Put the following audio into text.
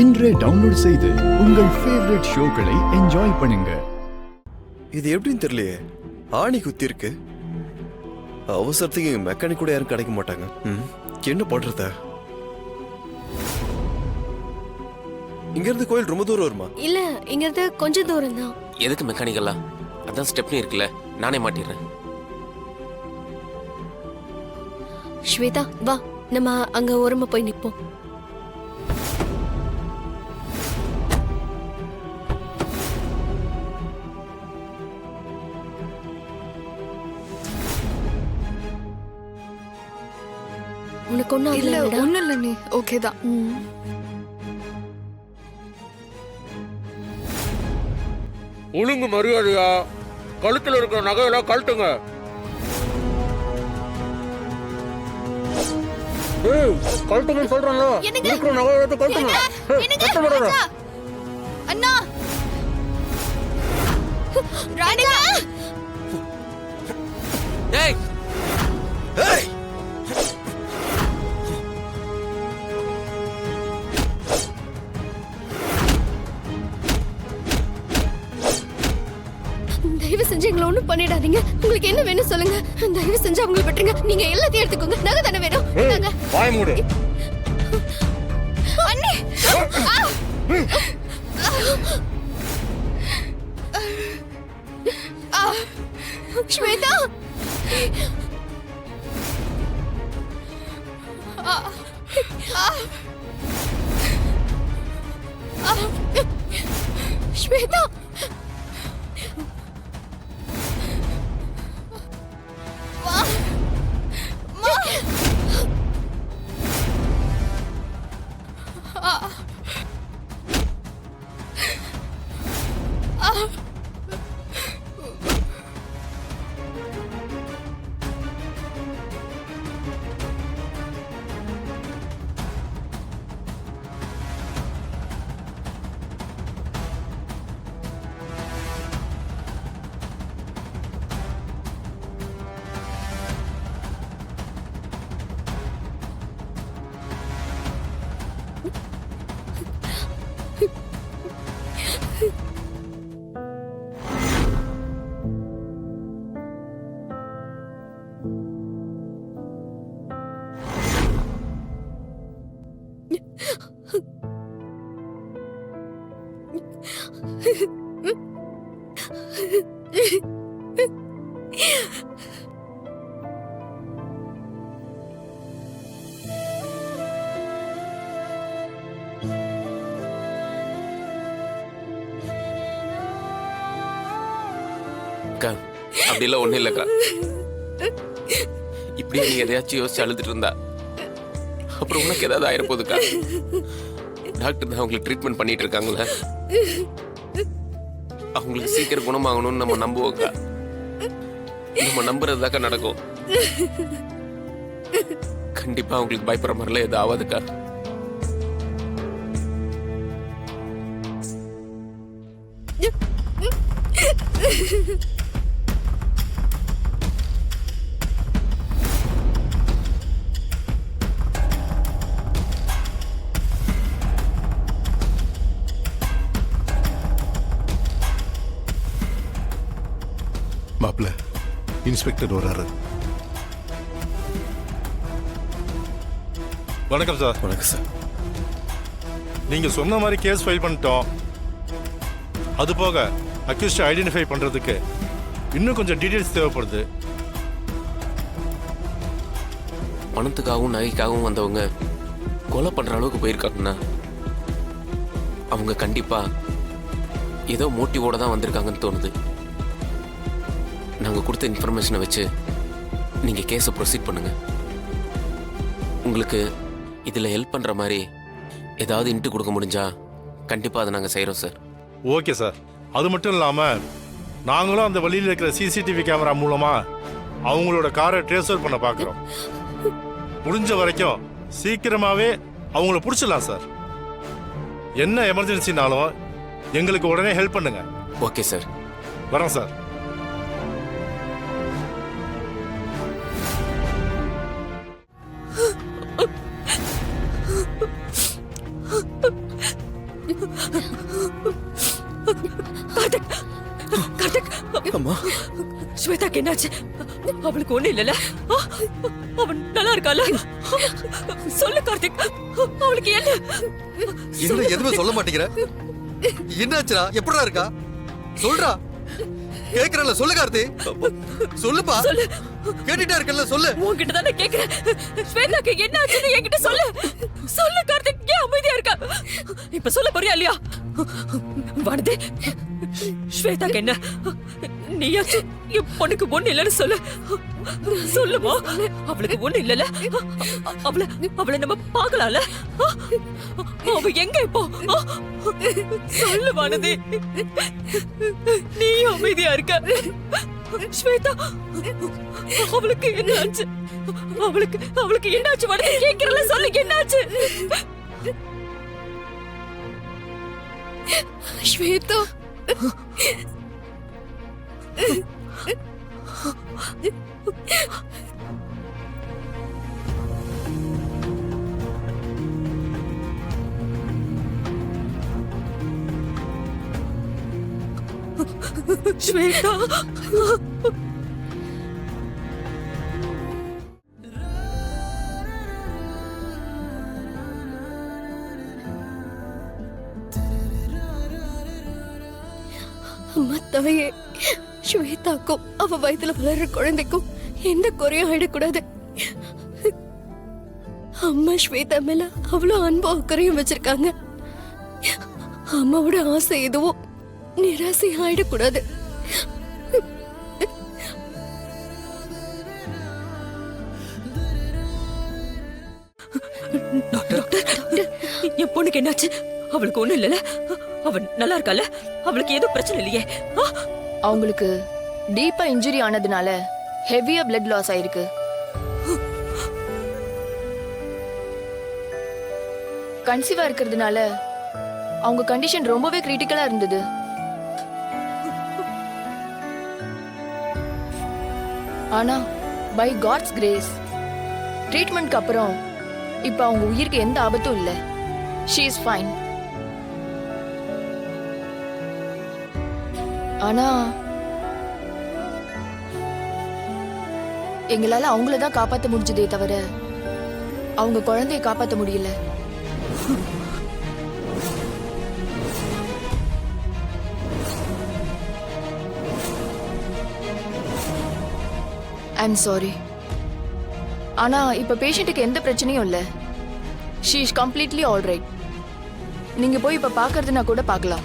இன்றே டவுன்லோட் செய்து உங்கள் ஃபேவரட் ஷோக்களை என்ஜாய் பண்ணுங்க. இது எப்படின்னு தெரியலையே, ஆணி குத்தி இருக்கு. அவசரத்துக்கு மெக்கானிக் கூட யாரும் கிடைக்க மாட்டாங்க. என்ன பண்றத? இங்க இருந்து கோயில் ரொம்ப தூரம் வருமா? இல்ல, இங்க இருந்து கொஞ்சம் தூரம் தான். எதுக்கு மெக்கானிக்கலா? அதான் ஸ்டெப்னி இருக்குல்ல, நானே மாட்டிடுறேன். ஸ்வேதா வா, நம்ம அங்க ஓரமா போய் நிப்போம். உனக்கு ஒண்ணும் இல்ல, ஒண்ணும் இல்ல நீ ஓகே தான். ஒழுங்கு மரியாதையா கழுத்துல இருக்கிற நகையெல்லாம் கழட்டுங்க. கழட்டுங்க சொல்றேன்ல, இருக்கிற நகையெல்லாம் கழட்டுங்க. அண்ணா ராணிகா, ஏய் ஏய், தயவு செஞ்சு எங்களை ஒண்ணும் பண்ணிடாதீங்க. உங்களுக்கு என்ன வேணும் சொல்லுங்க, தயவு செஞ்சு அவங்களை விட்டுருங்க. நீங்க எல்லாத்தையும் எடுத்துக்கோங்க, நகை தானே வேணும். நாங்க வாய் மூடு. அண்ணே ஸ்வேதா, ஸ்வேதா, அப்படிலாம் ஒண்ணும் இல்லக்கா. இப்படியே நீ எதையாச்சும் யோசிச்சு அழுதுட்டு இருந்தா அப்புறம் உனக்கு ஏதாவது ஆயிரப்போகுதுக்கா. டாக்டர் தான் அவங்களுக்கு ட்ரீட்மெண்ட் பண்ணிட்டு இருக்காங்களே, அவங்களுக்கு சீக்கிரம் குணமாகணும்னு நம்ம நம்புவோக்கா. நம்ம நம்புறதுதாக்கா நடக்கும். கண்டிப்பா அவங்களுக்கு பயப்படுற மாதிரிலாம் எதுவும் ஆகாதுக்கா. மாப்ள, இன்ஸ்பெக்டர் வராரு. வணக்கம் சார். வணக்கம் சார். நீங்க சொன்ன மாதிரி கேஸ் ஃபைல் பண்ணிட்டோம். அது போக அக்யூஸ்ட் ஐடென்டிஃபை பண்றதுக்கு இன்னும் கொஞ்சம் டீடைல்ஸ் தேவைப்படுது. பணத்துக்காகவும் நகைக்காகவும் வந்தவங்க கொலை பண்ற அளவுக்கு போயிருக்காங்கன்னா அவங்க கண்டிப்பா ஏதோ மோட்டிவோட தான் வந்திருக்காங்கன்னு தோணுது. நாங்க கொடுத்த இன்ஃபர்மேஷனை வச்சு நீங்க கேஸை ப்ரொசீட் பண்ணுங்க. உங்களுக்கு இதுல ஹெல்ப் பண்ற மாதிரி ஏதாவது இன்ட்டு கொடுக்க முடிஞ்சா கண்டிப்பா அதை நாங்க செய்யறோம் சார். Okay sir. அது மட்டும் இல்லாம நாங்களும் அந்த வழியில் இருக்கிற சிசிடிவி கேமரா மூலமா அவங்களோட காரை ட்ரேஸ்அவுட் பண்ண பார்க்குறோம். முடிஞ்ச வரைக்கும் சீக்கிரமாவே அவங்கள பிடிச்சிடலாம் சார். என்ன எமர்ஜென்சினாலும் எங்களுக்கு உடனே ஹெல்ப் பண்ணுங்க. Okay sir. வரோம் சார். கார்த்திக் கார்த்திக் அம்மா ஸ்வேதாக்கு என்னாச்சு? அவளுக்கு ஒண்ணு இல்லல? அவன் நல்லா இருக்கால? சொல்லு கார்த்திக், அவளுக்கு என்ன? என்ன எதுவுமே சொல்ல மாட்டேங்கிற? என்னாச்சுடா? எப்படிடா இருக்கா? சொல்றா. கேக்குறல, சொல்லு கார்த்தி. சொல்லுப்பா. சொல்லு. கேட்டுட்டே இருக்கல, சொல்லு. உன்கிட்ட தானே கேக்குறேன். ஸ்வேதாக்கு என்ன ஆச்சுன்னு என்கிட்ட சொல்லு. சொல்லு கார்த்திக், ஏன் அமைதியா இருக்க? இப்ப சொல்ல போறியா இல்லையா? வானதி, ஸ்வேதாக்கு என்ன? நீயாச்சு என் பொண்ணுக்கு ஒண்ணு இல்லைன்னு சொல்லு. சொல்லுமா, அவளுக்கு ஒண்ணு இல்லல? அவளை நம்ம பார்க்கலாம்ல? அவ எங்க இப்போ? சொல்லு வானதி, நீ அமைதியா இருக்க. ஸ்வேதா, அவளுக்கு என்ன ஆச்சு? அவளுக்கு என்னாச்சு? வானதி கேக்குறல, சொல்லு என்னாச்சு? ஸ்வேதா, ஸ்வேதா, அம்மா தாயே, ஸ்வேதாக்கும் அவ வயித்துல வளர்ற குழந்தைக்கும் எந்த குறையும் ஆயிடக்கூடாது. அம்மா ஸ்வேதா மேல அவ்வளவு அன்பு அக்கறையும் வச்சிருக்காங்க. அம்மாவோட ஆசை எதுவும் நிராசை ஆயிடக்கூடாது. டாக்டர், என் பொண்ணுக்கு என்னாச்சு? அவளுக்கு ஒண்ணும் இல்லல? அவன் நல்லா இருக்கால? அவளுக்கு ஏதோ பிரச்சனை இல்லையே? அவங்களுக்கு டீப்பா இன்ஜுரி ஆனதுனால ஹெவியா பிளட் லாஸ் ஆயிருக்கு. கன்சீவா இருக்கிறதுனால அவங்க கண்டிஷன் ரொம்பவே கிரிட்டிக்கலா இருந்தது. ஆனா பை காட்ஸ் கிரேஸ் ட்ரீட்மெண்ட்க்கு அப்புறம் இப்ப அவங்க உயிருக்கு எந்த ஆபத்தும் இல்லை. She is fine. ஆனா எங்களால அவங்கள தான் காப்பாத்த முடிஞ்சதே தவிர அவங்க குழந்தைய காப்பாத்த முடியல. I'm sorry. ஆனா இப்ப பேஷண்ட்டுக்கு எந்த பிரச்சனையும் இல்ல. She is completely all right. நீங்க போய் இப்ப பாக்குறதுனா கூட பார்க்கலாம்.